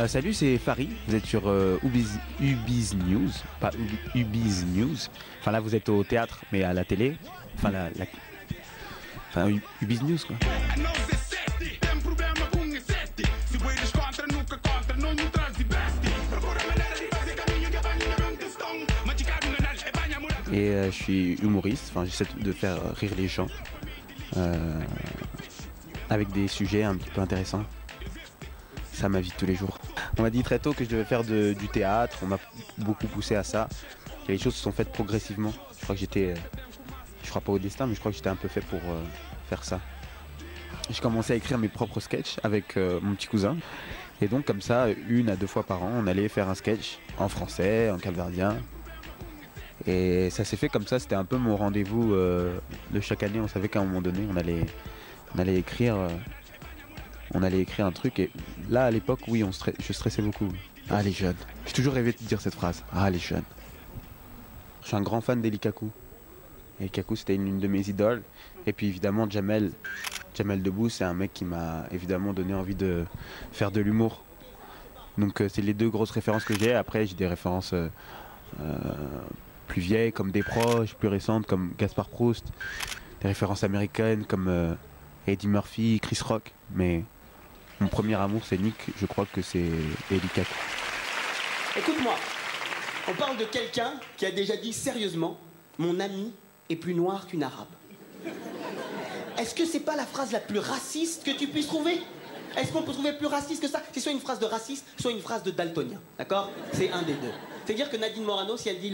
Salut, c'est Farid. Vous êtes sur Ubiz News, pas Ubiz News. Enfin là, vous êtes au théâtre, mais à la télé. Enfin enfin Ubiz News quoi. Et je suis humoriste. Enfin, j'essaie de faire rire les gens avec des sujets un petit peu intéressants. Ça ma vie de tous les jours. On m'a dit très tôt que je devais faire du théâtre, on m'a beaucoup poussé à ça. Et les choses se sont faites progressivement. Je crois que je crois pas au destin, mais je crois que j'étais un peu fait pour faire ça. J'ai commencé à écrire mes propres sketchs avec mon petit cousin. Et donc comme ça, 1 à 2 fois par an, on allait faire un sketch en français, en capverdien. Et ça s'est fait comme ça, c'était un peu mon rendez-vous de chaque année. On savait qu'à un moment donné, on allait écrire un truc. Et là, à l'époque, oui, je stressais beaucoup. Ah, les jeunes. J'ai toujours rêvé de dire cette phrase. Ah, les jeunes. Je suis un grand fan d'Eli Kakou. Eli Kakou, c'était une de mes idoles. Et puis évidemment, Jamel Debbouze, c'est un mec qui m'a évidemment donné envie de faire de l'humour. Donc c'est les 2 grosses références que j'ai. Après, j'ai des références plus vieilles comme des proches, plus récentes comme Gaspard Proust. Des références américaines comme Eddie Murphy, Chris Rock. Mais mon premier amour, c'est Nick. Je crois que c'est Eli Kakou. Écoute-moi, on parle de quelqu'un qui a déjà dit sérieusement « Mon ami est plus noir qu'une arabe ». Est-ce que c'est pas la phrase la plus raciste que tu puisses trouver? Est-ce qu'on peut trouver plus raciste que ça? C'est soit une phrase de raciste, soit une phrase de daltonien, d'accord? C'est un des deux. C'est-à-dire que Nadine Morano, si elle dit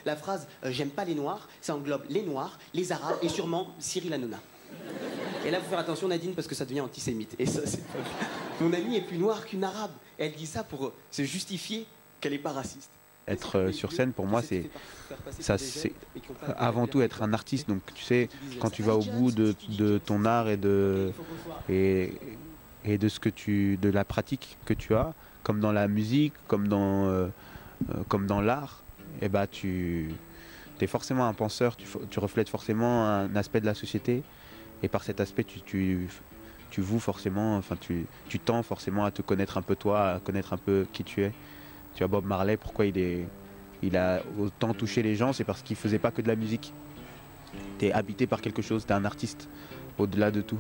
la phrase « J'aime pas les noirs », ça englobe les noirs, les arabes et sûrement Cyril Hanouna. Et là, il faut faire attention, Nadine, parce que ça devient antisémite. Et ça, c'est pas... Mon ami est plus noir qu'une arabe. Et elle dit ça pour se justifier qu'elle n'est pas raciste. Être sur scène, pour moi, c'est avant tout être un artiste. Donc, tu sais, quand tu vas au bout de ton art et de de la pratique que tu as, comme dans la musique, comme dans l'art, et bah tu es forcément un penseur. Tu reflètes forcément un aspect de la société. Et par cet aspect, tu voues forcément, enfin tu tends forcément à te connaître un peu toi, à connaître un peu qui tu es. Tu vois, Bob Marley, pourquoi il a autant touché les gens, c'est parce qu'il faisait pas que de la musique. T'es habité par quelque chose, t'es un artiste, au-delà de tout.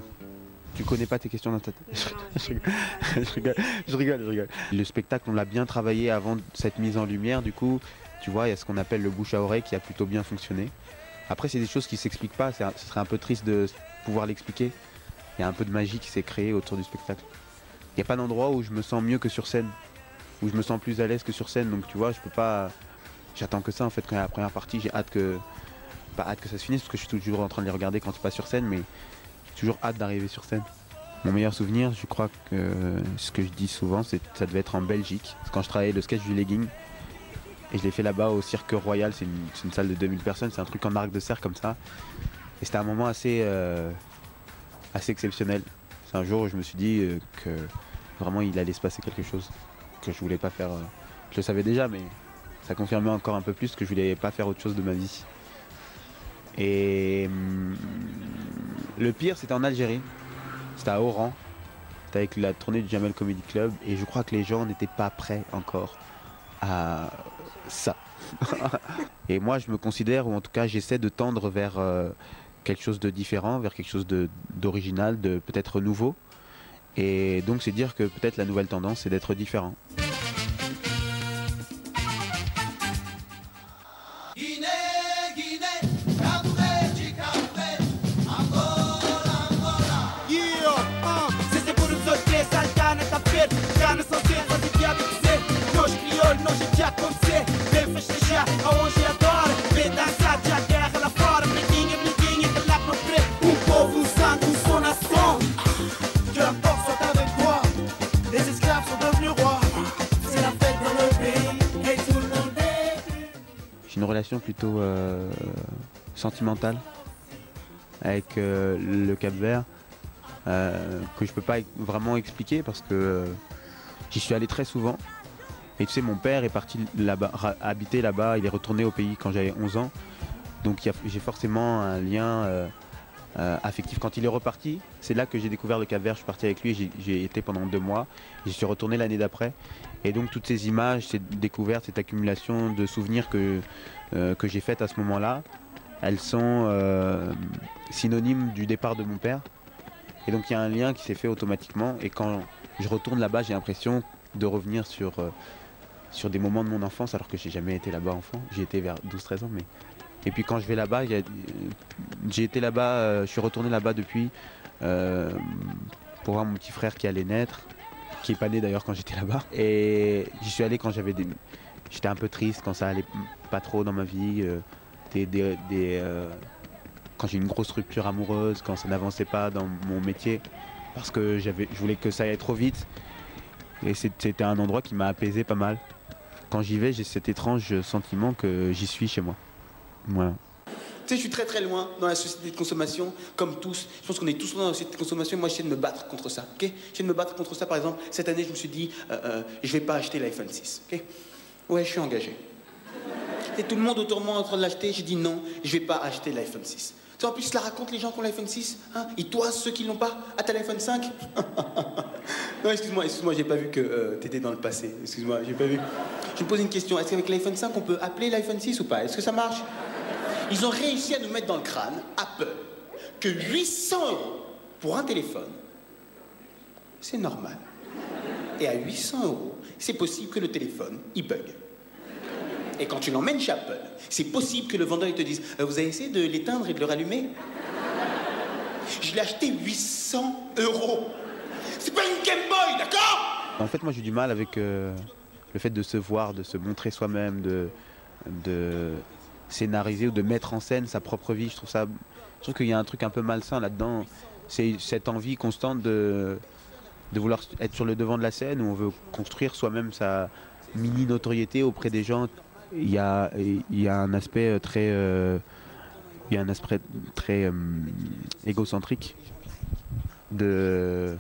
Tu connais pas tes questions dans ta tête. Je rigole. Le spectacle, on l'a bien travaillé avant cette mise en lumière, du coup, tu vois, il y a ce qu'on appelle le bouche à oreille qui a plutôt bien fonctionné. Après, c'est des choses qui s'expliquent pas, ce serait un peu triste de pouvoir l'expliquer. Il y a un peu de magie qui s'est créée autour du spectacle. Il n'y a pas d'endroit où je me sens mieux que sur scène, où je me sens plus à l'aise que sur scène. Donc tu vois, je peux pas... J'attends que ça en fait quand il y a la première partie. J'ai hâte que... Pas hâte que ça se finisse parce que je suis toujours en train de les regarder quand c'est pas sur scène, mais j'ai toujours hâte d'arriver sur scène. Mon meilleur souvenir, je crois que ce que je dis souvent, c'est que ça devait être en Belgique. C'est quand je travaillais le sketch du legging. Et je l'ai fait là-bas au Cirque Royal, c'est une salle de 2000 personnes, c'est un truc en arc de cercle comme ça. Et c'était un moment assez exceptionnel. C'est un jour où je me suis dit que vraiment il allait se passer quelque chose que je voulais pas faire. Je le savais déjà, mais ça confirmait encore un peu plus que je voulais pas faire autre chose de ma vie. Et le pire, c'était en Algérie. C'était à Oran. C'était avec la tournée du Jamel Comedy Club. Et je crois que les gens n'étaient pas prêts encore à ça. Et moi, je me considère, ou en tout cas, j'essaie de tendre vers quelque chose de différent, vers quelque chose d'original, de peut-être nouveau. Et donc, c'est dire que peut-être la nouvelle tendance, c'est d'être différent. J'ai une relation plutôt sentimentale avec le Cap-Vert que je peux pas vraiment expliquer parce que j'y suis allé très souvent. Et tu sais, mon père est parti là-bas, habiter là-bas, il est retourné au pays quand j'avais 11 ans. Donc j'ai forcément un lien affectif. Quand il est reparti, c'est là que j'ai découvert le Cap-Vert. Je suis parti avec lui, j'ai été pendant 2 mois. J'y suis retourné l'année d'après. Et donc toutes ces images, cette découverte, cette accumulation de souvenirs que j'ai faites à ce moment-là, elles sont synonymes du départ de mon père. Et donc il y a un lien qui s'est fait automatiquement. Et quand je retourne là-bas, j'ai l'impression de revenir sur des moments de mon enfance, alors que j'ai jamais été là-bas enfant. J'y étais vers 12-13 ans. Et puis quand je vais là-bas, j'ai été là-bas, je suis retourné là-bas depuis pour voir mon petit frère qui allait naître, qui est pas né d'ailleurs quand j'étais là-bas. Et j'y suis allé quand j'étais un peu triste, quand ça allait pas trop dans ma vie, quand j'ai eu une grosse rupture amoureuse, quand ça n'avançait pas dans mon métier, parce que je voulais que ça aille trop vite. Et c'était un endroit qui m'a apaisé pas mal. Quand j'y vais, j'ai cet étrange sentiment que j'y suis chez moi. Voilà. Tu sais, je suis très très loin dans la société de consommation, comme tous. Je pense qu'on est tous loin dans la société de consommation. Moi, j'essaie de me battre contre ça. Ok, j'essaie de me battre contre ça. Par exemple, cette année, je me suis dit, je vais pas acheter l'iPhone 6. Ok, ouais, je suis engagé. Et tout le monde autour de moi est en train de l'acheter. J'ai dit non, je vais pas acheter l'iPhone 6. Tu sais, en plus, cela raconte les gens qui ont l'iPhone 6. Hein, ils toisent ceux qui l'ont pas. Ah, t'as l'iPhone 5. Non, excuse-moi, j'ai pas vu que t'étais dans le passé. Excuse-moi, j'ai pas vu. Je me pose une question. Est-ce qu'avec l'iPhone 5, on peut appeler l'iPhone 6 ou pas? Est-ce que ça marche? Ils ont réussi à nous mettre dans le crâne, Apple, que 800 € pour un téléphone, c'est normal. Et à 800 €, c'est possible que le téléphone, il bug. Et quand tu l'emmènes chez Apple, c'est possible que le vendeur il te dise « Vous avez essayé de l'éteindre et de le rallumer ?» Je l'ai acheté 800 €. C'est pas une Game Boy, d'accord? En fait, moi j'ai du mal avec le fait de se voir, de se montrer soi-même, de scénariser ou de mettre en scène sa propre vie. Je trouve qu'il y a un truc un peu malsain là-dedans. C'est cette envie constante de vouloir être sur le devant de la scène, où on veut construire soi-même sa mini notoriété auprès des gens. Il y a un aspect très égocentrique de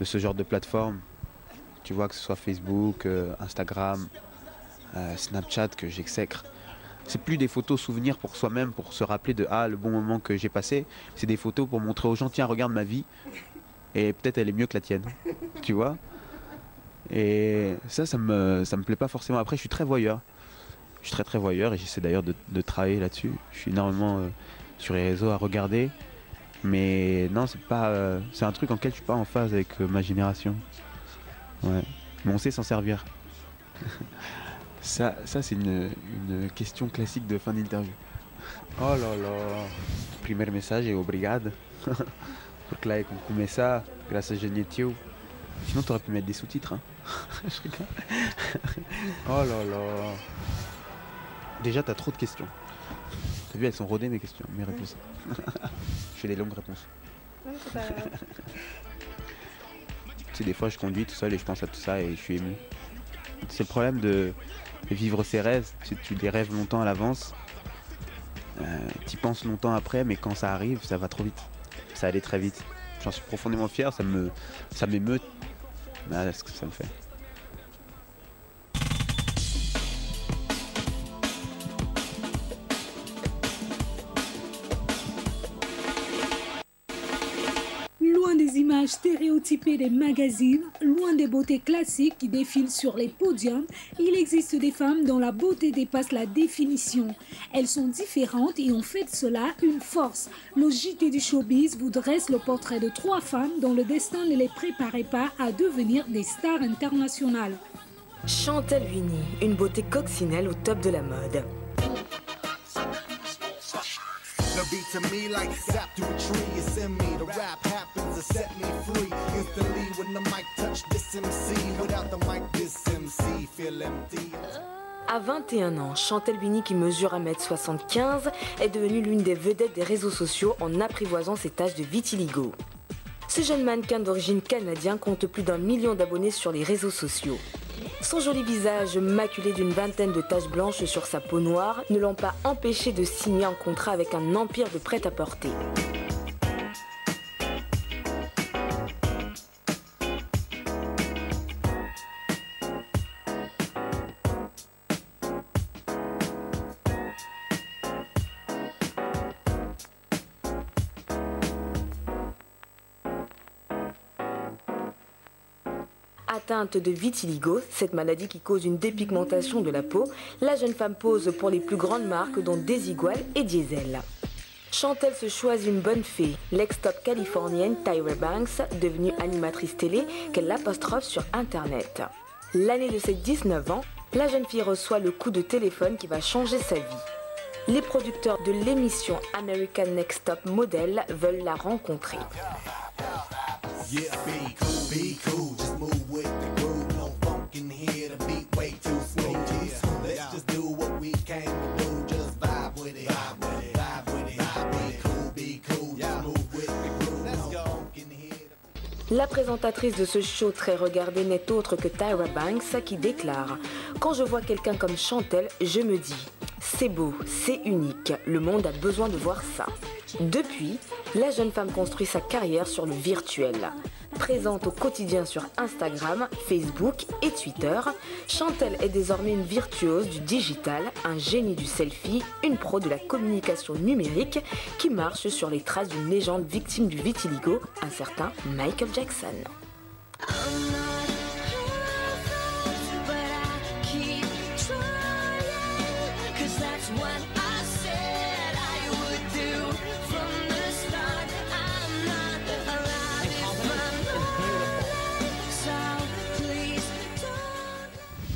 ce genre de plateforme. Tu vois, que ce soit Facebook, Instagram, Snapchat, que j'exècre. C'est plus des photos souvenirs pour soi-même, pour se rappeler de le bon moment que j'ai passé. C'est des photos pour montrer aux gens, tiens, regarde ma vie. Et peut-être elle est mieux que la tienne. Tu vois? Et ça me plaît pas forcément. Après, je suis très voyeur. Je suis très voyeur et j'essaie d'ailleurs de travailler là-dessus. Je suis énormément sur les réseaux à regarder. Mais non, c'est un truc en lequel je suis pas en phase avec ma génération. Ouais. Mais on sait s'en servir. Ça c'est une question classique de fin d'interview. Oh là là. Primer message et obrigado. Porque là, on começa, grâce à Genetio. Sinon, t'aurais pu mettre des sous-titres. Hein. Je rigole. Oh là là. Déjà, t'as trop de questions. T'as vu, elles sont rodées mes questions, mes réponses. Je fais des longues réponses. Tu sais, des fois, je conduis tout seul et je pense à tout ça et je suis ému. C'est le problème de vivre ses rêves. Tu les rêves longtemps à l'avance. Tu penses longtemps après, mais quand ça arrive, ça va trop vite. Ça allait très vite. J'en suis profondément fier, ça m'émeut. Ce que ça me fait. Loin des images stéréotypées des magazines, loin des beautés classiques qui défilent sur les podiums, il existe des femmes dont la beauté dépasse la définition. Elles sont différentes et ont fait de cela une force. Le JT du showbiz vous dresse le portrait de 3 femmes dont le destin ne les préparait pas à devenir des stars internationales. Chantal Huni, une beauté coccinelle au top de la mode. The beat to me like sap to a tree. It's in me. The rap happens to set me free. Instantly when the mic touch this MC. Without the mic, this MC feel empty. À 21 ans, Chantal Huni, qui mesure 1m75, est devenue l'une des vedettes des réseaux sociaux en apprivoisant ses taches de vitiligo. Ce jeune mannequin d'origine canadienne compte plus d'1 million d'abonnés sur les réseaux sociaux. Son joli visage maculé d'une vingtaine de taches blanches sur sa peau noire ne l'ont pas empêché de signer un contrat avec un empire de prêt-à-porter. Atteinte de vitiligo, cette maladie qui cause une dépigmentation de la peau, la jeune femme pose pour les plus grandes marques dont Desigual et Diesel. Chantel se choisit une bonne fée, l'ex-top californienne Tyra Banks, devenue animatrice télé, qu'elle apostrophe sur Internet. L'année de ses 19 ans, la jeune fille reçoit le coup de téléphone qui va changer sa vie. Les producteurs de l'émission American Next Top Model veulent la rencontrer. La présentatrice de ce show très regardé n'est autre que Tyra Banks qui déclare « Quand je vois quelqu'un comme Chantel, je me dis « C'est beau, c'est unique, le monde a besoin de voir ça ». Depuis, la jeune femme construit sa carrière sur le virtuel. Présente au quotidien sur Instagram, Facebook et Twitter, Chantel est désormais une virtuose du digital, un génie du selfie, une pro de la communication numérique qui marche sur les traces d'une légende victime du vitiligo, un certain Michael Jackson.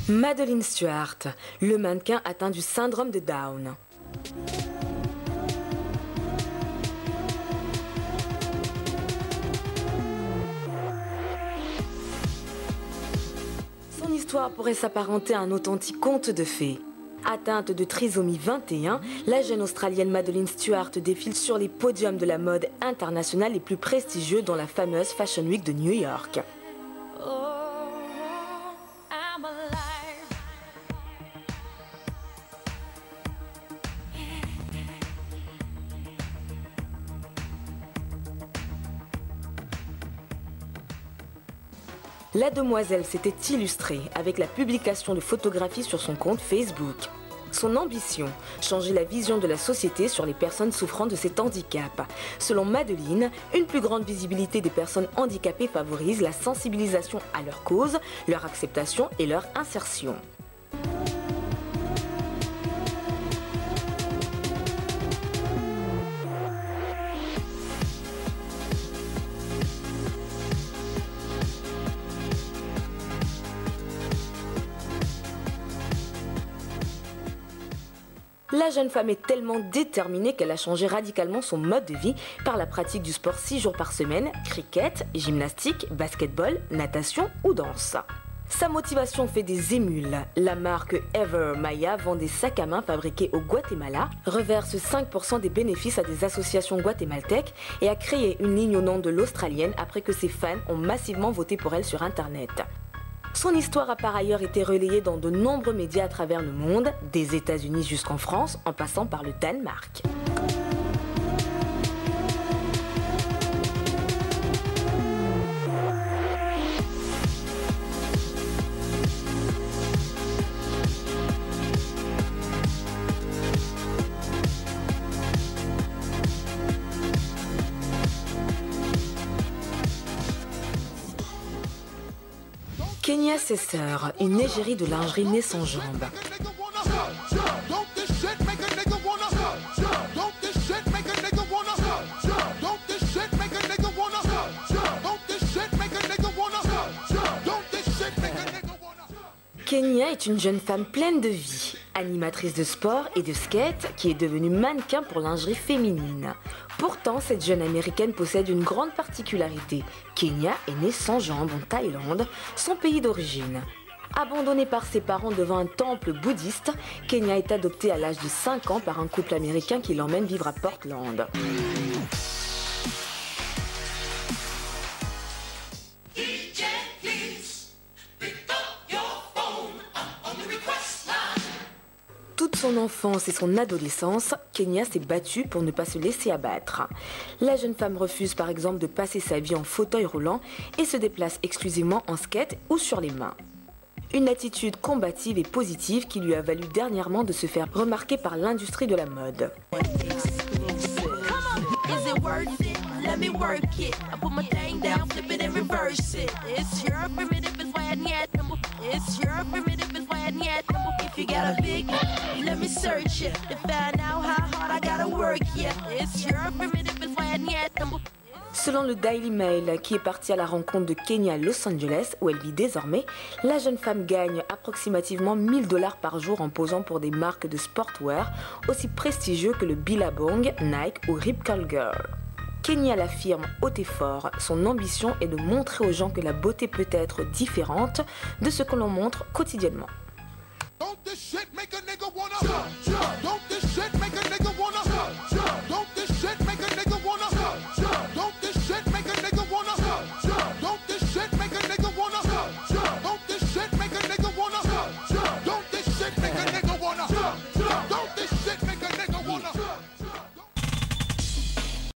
Madeleine Stuart, le mannequin atteint du syndrome de Down. Son histoire pourrait s'apparenter à un authentique conte de fées. Atteinte de trisomie 21, la jeune Australienne Madeleine Stuart défile sur les podiums de la mode internationale les plus prestigieux dans la fameuse Fashion Week de New York. La demoiselle s'était illustrée avec la publication de photographies sur son compte Facebook. Son ambition, changer la vision de la société sur les personnes souffrant de cet handicap. Selon Madeleine, une plus grande visibilité des personnes handicapées favorise la sensibilisation à leur cause, leur acceptation et leur insertion. La jeune femme est tellement déterminée qu'elle a changé radicalement son mode de vie par la pratique du sport 6 jours par semaine, cricket, gymnastique, basketball, natation ou danse. Sa motivation fait des émules. La marque Ever Maya vend des sacs à main fabriqués au Guatemala, reverse 5% des bénéfices à des associations guatémaltèques et a créé une ligne au nom de l'Australienne après que ses fans ont massivement voté pour elle sur Internet. Son histoire a par ailleurs été relayée dans de nombreux médias à travers le monde, des États-Unis jusqu'en France, en passant par le Danemark. Kenya Cesar, une égérie de lingerie née sans jambes. Kenya est une jeune femme pleine de vie, animatrice de sport et de skate qui est devenue mannequin pour lingerie féminine. Pourtant, cette jeune américaine possède une grande particularité. Kenya est née sans jambes en Thaïlande, son pays d'origine. Abandonnée par ses parents devant un temple bouddhiste, Kenya est adoptée à l'âge de 5 ans par un couple américain qui l'emmène vivre à Portland. Toute son enfance et son adolescence, Kenya s'est battue pour ne pas se laisser abattre. La jeune femme refuse par exemple de passer sa vie en fauteuil roulant et se déplace exclusivement en skate ou sur les mains. Une attitude combative et positive qui lui a valu dernièrement de se faire remarquer par l'industrie de la mode. It's your primitive is when yet. If you got a big, let me search it to find out how hard I gotta work. Yeah, it's your primitive is when yet. Selon le Daily Mail, qui est parti à la rencontre de Kenny à Los Angeles, où elle vit désormais, la jeune femme gagne approximativement $1000 par jour en posant pour des marques de sportwear aussi prestigieux que le Billabong, Nike ou Rip Curl Girl. Kenny l'affirme haut et fort, son ambition est de montrer aux gens que la beauté peut être différente de ce que l'on montre quotidiennement. Don't this shit make a nigga wanna jump, jump. Don't this